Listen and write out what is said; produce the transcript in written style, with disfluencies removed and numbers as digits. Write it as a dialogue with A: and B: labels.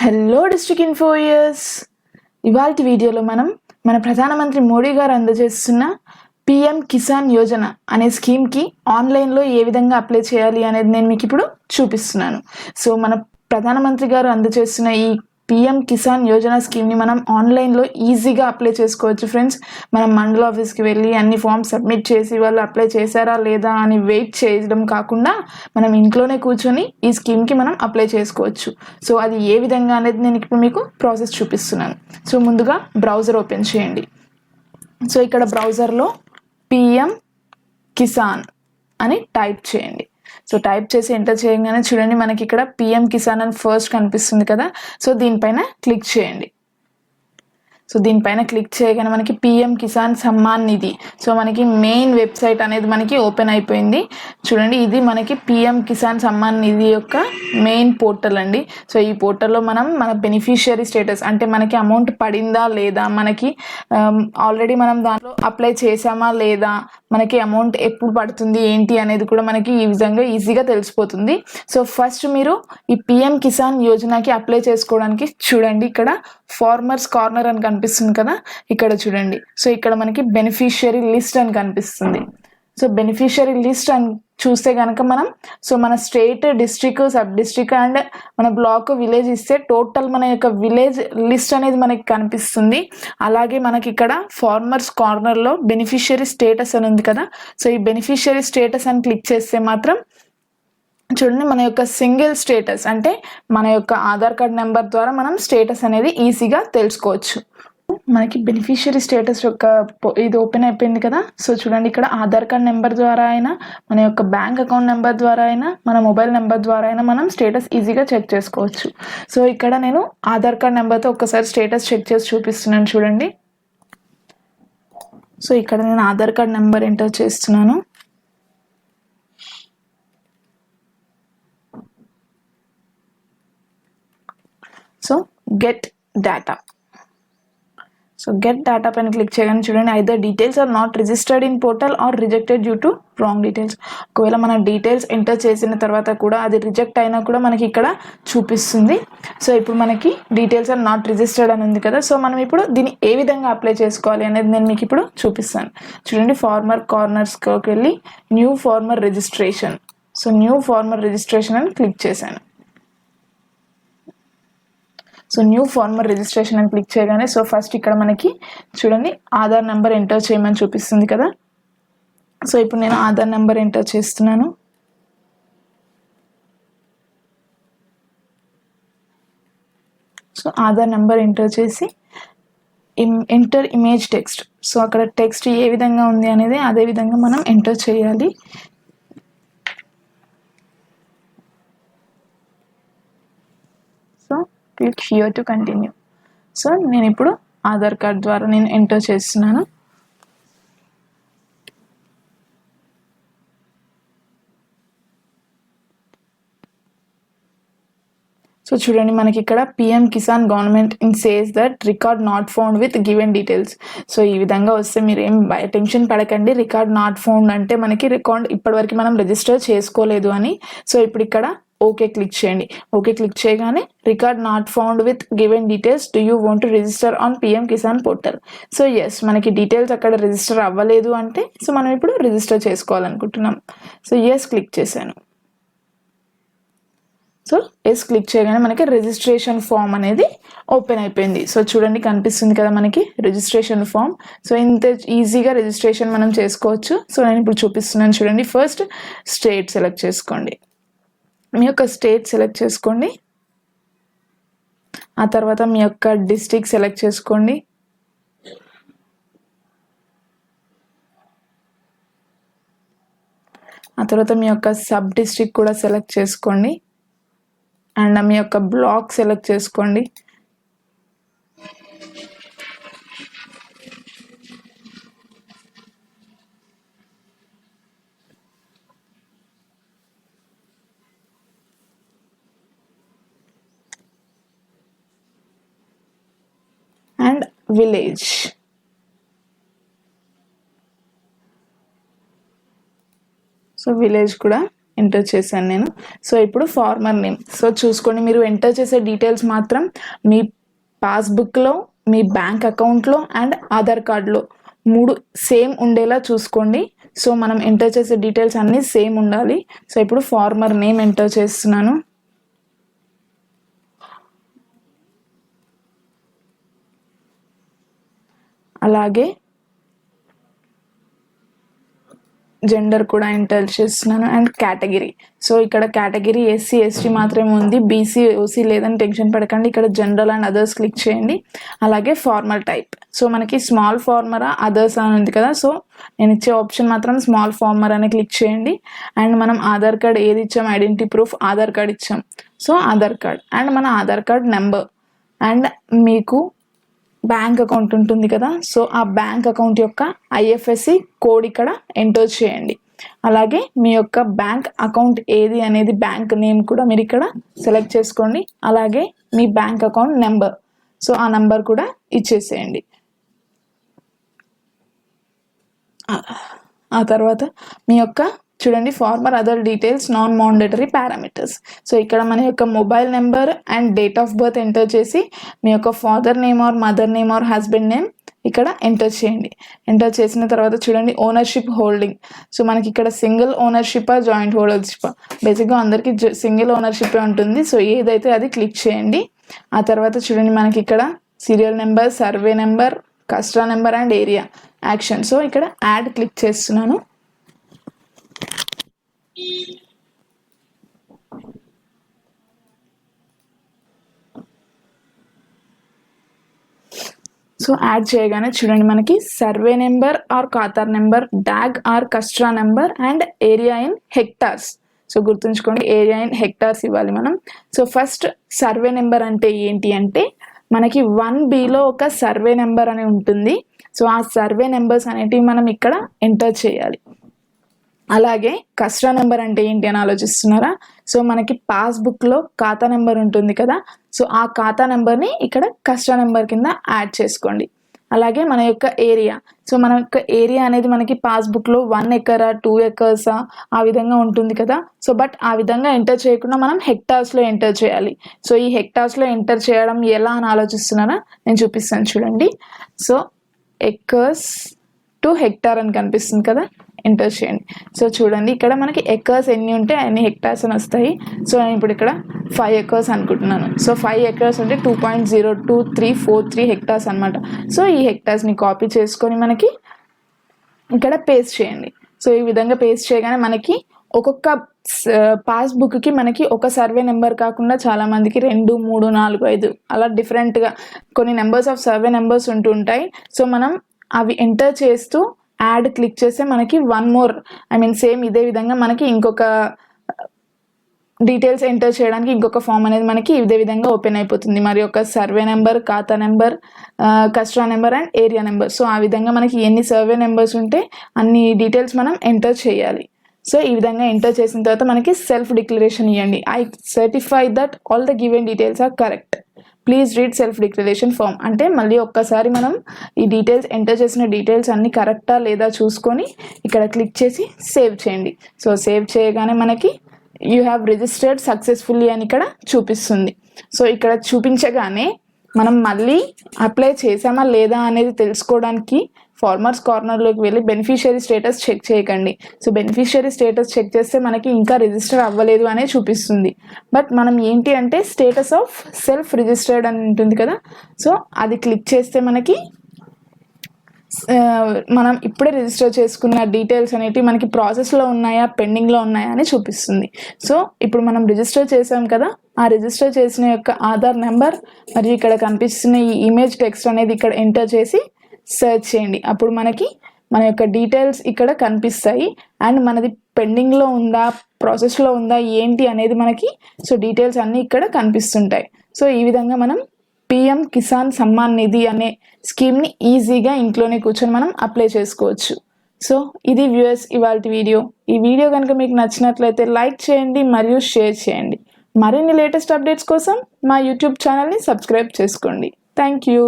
A: Hello district ఇన్ఫోయర్స్. ఇవాళ వీడియోలో మనం మన ప్రధానమంత్రి మోడీ గారు అందజేస్తున్న పిఎం కిసాన్ యోజన అనే స్కీమ్కి ఆన్లైన్లో ఏ విధంగా అప్లై చేయాలి అనేది నేను మీకు ఇప్పుడు చూపిస్తున్నాను. సో మన ప్రధానమంత్రి గారు అందజేస్తున్న ఈ పిఎం కిసాన్ యోజన స్కీమ్ని మనం ఆన్లైన్లో ఈజీగా అప్లై చేసుకోవచ్చు ఫ్రెండ్స్. మనం మండల ఆఫీస్కి వెళ్ళి అన్ని ఫామ్స్ సబ్మిట్ చేసి వాళ్ళు అప్లై చేశారా లేదా అని వెయిట్ చేయడం కాకుండా మనం ఇంట్లోనే కూర్చొని ఈ స్కీమ్కి మనం అప్లై చేసుకోవచ్చు. సో అది ఏ విధంగా అనేది నేను ఇప్పుడు మీకు ప్రాసెస్ చూపిస్తున్నాను. సో ముందుగా బ్రౌజర్ ఓపెన్ చేయండి. సో ఇక్కడ బ్రౌజర్లో పిఎం కిసాన్ అని టైప్ చేయండి. సో టైప్ చేసి ఎంటర్ చేయగానే చూడండి మనకి ఇక్కడ పిఎం కిసాన్ అని ఫస్ట్ కనిపిస్తుంది కదా. సో దీనిపైన క్లిక్ చేయండి. సో దీనిపైన క్లిక్ చేయగానే మనకి పిఎం కిసాన్ సమ్మాన్ నిధి, సో మనకి మెయిన్ వెబ్సైట్ అనేది మనకి ఓపెన్ అయిపోయింది. చూడండి ఇది మనకి పిఎం కిసాన్ సమ్మాన్ నిధి యొక్క మెయిన్ పోర్టల్ అండి. సో ఈ పోర్టల్లో మనం మన బెనిఫిషియరీ స్టేటస్ అంటే మనకి అమౌంట్ పడిందా లేదా, మనకి ఆల్రెడీ మనం దాంట్లో అప్లై చేసామా లేదా, మనకి అమౌంట్ ఎప్పుడు పడుతుంది ఏంటి అనేది కూడా మనకి ఈ విధంగా ఈజీగా తెలిసిపోతుంది. సో ఫస్ట్ మీరు ఈ పిఎం కిసాన్ యోజనకి అప్లై చేసుకోవడానికి చూడండి ఇక్కడ ఫార్మర్స్ కార్నర్ అని కనిపిస్తుంది కదా, ఇక్కడ చూడండి. సో ఇక్కడ మనకి బెనిఫిషియరీ లిస్ట్ అని కనిపిస్తుంది. సో బెనిఫిషియరీ లిస్ట్ అని చూస్తే కనుక మనం మన state, district, sub district and మన బ్లాక్, విలేజ్ ఇస్తే టోటల్ మన యొక్క విలేజ్ లిస్ట్ అనేది మనకి కనిపిస్తుంది. అలాగే మనకి ఇక్కడ ఫార్మర్స్ కార్నర్లో బెనిఫిషియరీ స్టేటస్ అని ఉంది కదా. సో ఈ బెనిఫిషియరీ స్టేటస్ అని క్లిక్ చేస్తే మాత్రం చూడండి మన యొక్క సింగిల్ స్టేటస్ అంటే మన యొక్క ఆధార్ కార్డ్ నెంబర్ ద్వారా మనం స్టేటస్ అనేది ఈజీగా తెలుసుకోవచ్చు. మనకి బెనిఫిషియరీ స్టేటస్ యొక్క ఇది ఓపెన్ అయిపోయింది కదా. సో చూడండి ఇక్కడ ఆధార్ కార్డ్ నెంబర్ ద్వారా అయినా, మన యొక్క బ్యాంక్ అకౌంట్ నెంబర్ ద్వారా అయినా, మన మొబైల్ నెంబర్ ద్వారా అయినా మనం స్టేటస్ ఈజీగా చెక్ చేసుకోవచ్చు. సో ఇక్కడ నేను ఆధార్ కార్డ్ నెంబర్తో ఒక్కసారి స్టేటస్ చెక్ చేసి చూపిస్తున్నాను చూడండి. సో ఇక్కడ నేను ఆధార్ కార్డ్ నెంబర్ ఎంటర్ చేస్తున్నాను. So get data. So get data పైన క్లిక్ చేయగానే చూడండి either details are not registered in portal or rejected due to wrong details. ఒకవేళ మన డీటెయిల్స్ ఎంటర్ చేసిన తర్వాత కూడా అది రిజెక్ట్ అయినా కూడా మనకి ఇక్కడ చూపిస్తుంది. సో ఇప్పుడు మనకి డీటెయిల్స్ ఆర్ నాట్ రిజిస్టర్డ్ అని ఉంది కదా. సో మనం ఇప్పుడు దీన్ని ఏ విధంగా అప్లై చేసుకోవాలి అనేది నేను మీకు ఇప్పుడు చూపిస్తాను. చూడండి ఫార్మర్ కార్నర్స్కి వెళ్ళి new farmer registration. So new farmer registration అని క్లిక్ చేశాను. సో న్యూ ఫార్మర్ రిజిస్ట్రేషన్ అని క్లిక్ చేయగానే సో ఫస్ట్ ఇక్కడ మనకి చూడండి ఆధార్ నెంబర్ ఎంటర్ చేయమని చూపిస్తుంది కదా. సో ఇప్పుడు నేను ఆధార్ నెంబర్ ఎంటర్ చేస్తున్నాను. సో ఆధార్ నెంబర్ ఎంటర్ చేసి ఎంటర్ ఇమేజ్ టెక్స్ట్. సో అక్కడ టెక్స్ట్ ఏ విధంగా ఉంది అనేది అదే విధంగా మనం ఎంటర్ చేయాలి. So click here to continue. So నేను ఇప్పుడు ఆధార్ కార్డ్ ద్వారా నేను ఎంటర్ చేస్తున్నాను. సో చూడండి మనకి ఇక్కడ PM Kisan government in says that record not found with given details. So ఈ విధంగా వస్తే మీరు ఏం టెన్షన్ పడకండి. రికార్డ్ నాట్ ఫౌండ్ అంటే మనకి రికార్డ్ ఇప్పటివరకు మనం రిజిస్టర్ చేసుకోలేదు అని. సో ఇప్పుడు ఇక్కడ ఓకే క్లిక్ చేయండి. ఓకే క్లిక్ చేయగానే record not found with given details, do you want to register on PM Kisan portal. So yes మనకి డీటెయిల్స్ అక్కడ రిజిస్టర్ అవ్వలేదు అంటే సో మనం ఇప్పుడు రిజిస్టర్ చేసుకోవాలనుకుంటున్నాం. సో ఎస్ క్లిక్ చేశాను. సో ఎస్ క్లిక్ చేయగానే మనకి రిజిస్ట్రేషన్ ఫామ్ అనేది ఓపెన్ అయిపోయింది. సో చూడండి కనిపిస్తుంది కదా మనకి రిజిస్ట్రేషన్ ఫామ్. సో ఇంత ఈజీగా రిజిస్ట్రేషన్ మనం చేసుకోవచ్చు. సో నేను ఇప్పుడు చూపిస్తున్నాను చూడండి. ఫస్ట్ స్టేట్ సెలెక్ట్ చేసుకోండి. మీ యొక్క స్టేట్ సెలెక్ట్ చేసుకోండి. ఆ తర్వాత మీ యొక్క డిస్ట్రిక్ట్ సెలెక్ట్ చేసుకోండి. ఆ తర్వాత మీ యొక్క సబ్ డిస్ట్రిక్ట్ కూడా సెలెక్ట్ చేసుకోండి. అండ్ మీ యొక్క బ్లాక్ సెలెక్ట్ చేసుకోండి. And village. సో విలేజ్ కూడా ఎంటర్ చేశాను నేను. సో ఇప్పుడు ఫార్మర్ నేమ్. సో చూసుకోండి, మీరు ఎంటర్ చేసే డీటెయిల్స్ మాత్రం మీ పాస్బుక్లో, మీ బ్యాంక్ అకౌంట్లో అండ్ ఆధార్ కార్డులో 3 సేమ్ ఉండేలా చూసుకోండి. సో మనం ఎంటర్ చేసే డీటెయిల్స్ అన్నీ సేమ్ ఉండాలి. సో ఇప్పుడు ఫార్మర్ నేమ్ ఎంటర్ చేస్తున్నాను. అలాగే జెండర్ కూడా ఎంటర్ చేస్తున్నాను అండ్ కేటగిరీ. సో ఇక్కడ కేటగిరీ SC ST మాత్రమే ఉంది, BC OC లేదని టెన్షన్ పడకండి. ఇక్కడ జనరల్ అండ్ అదర్స్ క్లిక్ చేయండి. అలాగే ఫార్మర్ టైప్. సో మనకి స్మాల్ ఫార్మరా అదర్స్ అని ఉంది కదా, సో నేను ఇచ్చే ఆప్షన్ మాత్రం స్మాల్ ఫార్మర్ అని క్లిక్ చేయండి. అండ్ మనం ఆధార్ కార్డ్ ఏది ఇచ్చాం, ఐడెంటిటీ ప్రూఫ్ ఆధార్ కార్డ్ ఇచ్చాం. సో ఆధార్ కార్డ్ అండ్ మన ఆధార్ కార్డ్ నెంబర్ అండ్ మీకు బ్యాంక్ అకౌంట్ ఉంటుంది కదా, సో ఆ బ్యాంక్ అకౌంట్ యొక్క IFSC కోడ్ ఇక్కడ ఎంటర్ చేయండి. అలాగే మీ యొక్క బ్యాంక్ అకౌంట్ ఏది అనేది బ్యాంక్ నేమ్ కూడా మీరు ఇక్కడ సెలెక్ట్ చేసుకోండి. అలాగే మీ బ్యాంక్ అకౌంట్ నెంబర్, సో ఆ నెంబర్ కూడా ఇచ్చేసేయండి. ఆ తర్వాత మీ యొక్క చూడండి farmer other details non mandatory parameters. So ఇక్కడ మన యొక్క mobile number and date of birth enter చేసి మీ యొక్క father name or mother name or husband name ఇక్కడ ఎంటర్ చేయండి. ఎంటర్ చేసిన తర్వాత చూడండి ఓనర్షిప్ హోల్డింగ్. సో మనకి ఇక్కడ సింగిల్ ఓనర్షిప్ జాయింట్ ఓనర్షిప్, బేసిక్గా అందరికీ సింగిల్ ఓనర్షిప్ ఉంటుంది. సో ఏదైతే అది క్లిక్ చేయండి. ఆ తర్వాత చూడండి మనకి ఇక్కడ serial number, survey number, customer number and area action. So ఇక్కడ యాడ్ క్లిక్ చేస్తున్నాను. సో యాడ్ చేయగానే చూడండి మనకి సర్వే నెంబర్ ఆర్ ఖాతా number, dag or khasra number and area in hectares. So గుర్తుంచుకోండి, ఏరియా ఇన్ హెక్టార్స్ ఇవ్వాలి మనం. సో ఫస్ట్ సర్వే నెంబర్ అంటే ఏంటి అంటే మనకి 1Bలో ఒక సర్వే నెంబర్ అని ఉంటుంది. సో ఆ సర్వే నెంబర్స్ అనేటివి మనం ఇక్కడ ఎంటర్ చేయాలి. అలాగే కస్టమా నెంబర్ అంటే ఏంటి అని ఆలోచిస్తున్నారా? సో మనకి పాస్బుక్లో ఖాతా నెంబర్ ఉంటుంది కదా, సో ఆ ఖాతా నెంబర్ని ఇక్కడ కస్టమా నెంబర్ కింద యాడ్ చేసుకోండి. అలాగే మన యొక్క ఏరియా, సో మన యొక్క ఏరియా అనేది మనకి పాస్బుక్లో 1 ఎకరా 2 ఎకర్సా ఆ విధంగా ఉంటుంది కదా. సో బట్ ఆ విధంగా ఎంటర్ చేయకుండా మనం హెక్టార్స్లో ఎంటర్ చేయాలి. సో ఈ హెక్టార్స్లో ఎంటర్ చేయడం ఎలా అని ఆలోచిస్తున్నారా? నేను చూపిస్తాను చూడండి. సో ఎకర్స్ టు హెక్టార్ అని కనిపిస్తుంది కదా, ఎంటర్ చేయండి. సో చూడండి ఇక్కడ మనకి ఎకర్స్ ఎన్ని ఉంటే అన్ని హెక్టార్స్ అని వస్తాయి. సో నేను ఇప్పుడు ఇక్కడ 5 ఎకర్స్ అనుకుంటున్నాను. సో 5 ఎకర్స్ అంటే 2.0343 హెక్టార్స్ అనమాట. సో ఈ హెక్టార్స్ని కాపీ చేసుకొని మనకి ఇక్కడ పేస్ట్ చేయండి. సో ఈ విధంగా పేస్ట్ చేయగానే మనకి ఒక్కొక్క పాస్బుక్కి మనకి ఒక సర్వే నెంబర్ కాకుండా చాలా మందికి 2, 3, 4, 5 అలా డిఫరెంట్గా కొన్ని నెంబర్స్ ఆఫ్ సర్వే నెంబర్స్ ఉంటుంటాయి. సో మనం అవి ఎంటర్ చేస్తూ యాడ్ క్లిక్ చేస్తే మనకి వన్ మోర్ సేమ్ ఇదే విధంగా మనకి ఇంకొక డీటెయిల్స్ ఎంటర్ చేయడానికి ఇంకొక ఫామ్ అనేది మనకి ఇదే విధంగా ఓపెన్ అయిపోతుంది. మరి ఒక సర్వే నెంబర్, ఖాతా number, customer number and area number. So ఆ విధంగా మనకి ఎన్ని సర్వే నెంబర్స్ ఉంటే అన్ని డీటెయిల్స్ మనం ఎంటర్ చేయాలి. సో ఈ విధంగా ఎంటర్ చేసిన తర్వాత మనకి సెల్ఫ్ డిక్లరేషన్ ఇవ్వండి. I certify that all the given details are correct, please read self declaration form. అంటే మళ్ళీ ఒక్కసారి మనం ఈ డీటెయిల్స్ ఎంటర్ చేసిన డీటెయిల్స్ అన్నీ కరెక్టా లేదా చూసుకొని ఇక్కడ క్లిక్ చేసి సేవ్ చేయండి. సో సేవ్ చేయగానే మనకి యూ హ్యావ్ రిజిస్టర్డ్ సక్సెస్ఫుల్లీ అని ఇక్కడ చూపిస్తుంది. సో ఇక్కడ చూపించగానే మనం మళ్ళీ అప్లై చేసామా లేదా అనేది తెలుసుకోవడానికి ఫార్మర్స్ కార్నర్లోకి వెళ్ళి బెనిఫిషియరీ స్టేటస్ చెక్ చేయకండి. సో బెనిఫిషియరీ స్టేటస్ చెక్ చేస్తే మనకి ఇంకా రిజిస్టర్ అవ్వలేదు అనే చూపిస్తుంది. బట్ మనం ఏంటి అంటే స్టేటస్ ఆఫ్ సెల్ఫ్ రిజిస్టర్డ్ అని ఉంటుంది కదా, సో అది క్లిక్ చేస్తే మనకి మనం ఇప్పుడే రిజిస్టర్ చేసుకున్న డీటెయిల్స్ అనేటివి మనకి ప్రాసెస్లో ఉన్నాయా, పెండింగ్లో ఉన్నాయా అని చూపిస్తుంది. సో ఇప్పుడు మనం రిజిస్టర్ చేసాం కదా, ఆ రిజిస్టర్ చేసిన యొక్క ఆధార్ నెంబర్ మరియు ఇక్కడ కనిపిస్తున్న ఈ ఇమేజ్ టెక్స్ట్ అనేది ఇక్కడ ఎంటర్ చేసి సెర్చ్ చేయండి. అప్పుడు మనకి మన యొక్క డీటెయిల్స్ ఇక్కడ కనిపిస్తాయి అండ్ మనది పెండింగ్లో ఉందా, ప్రాసెస్లో ఉందా ఏంటి అనేది మనకి సో డీటెయిల్స్ అన్నీ ఇక్కడ కనిపిస్తుంటాయి. సో ఈ విధంగా మనం PM కిసాన్ సమ్మాన్ నిధి అనే స్కీమ్ని ఈజీగా ఇంట్లోనే కూర్చొని మనం అప్లై చేసుకోవచ్చు. సో ఇది వ్యూయర్స్ ఇవాల్టి వీడియో. ఈ వీడియో కనుక మీకు నచ్చినట్లయితే లైక్ చేయండి మరియు షేర్ చేయండి. మరిన్ని లేటెస్ట్ అప్డేట్స్ కోసం మా యూట్యూబ్ ఛానల్ని సబ్స్క్రైబ్ చేసుకోండి. Thank you.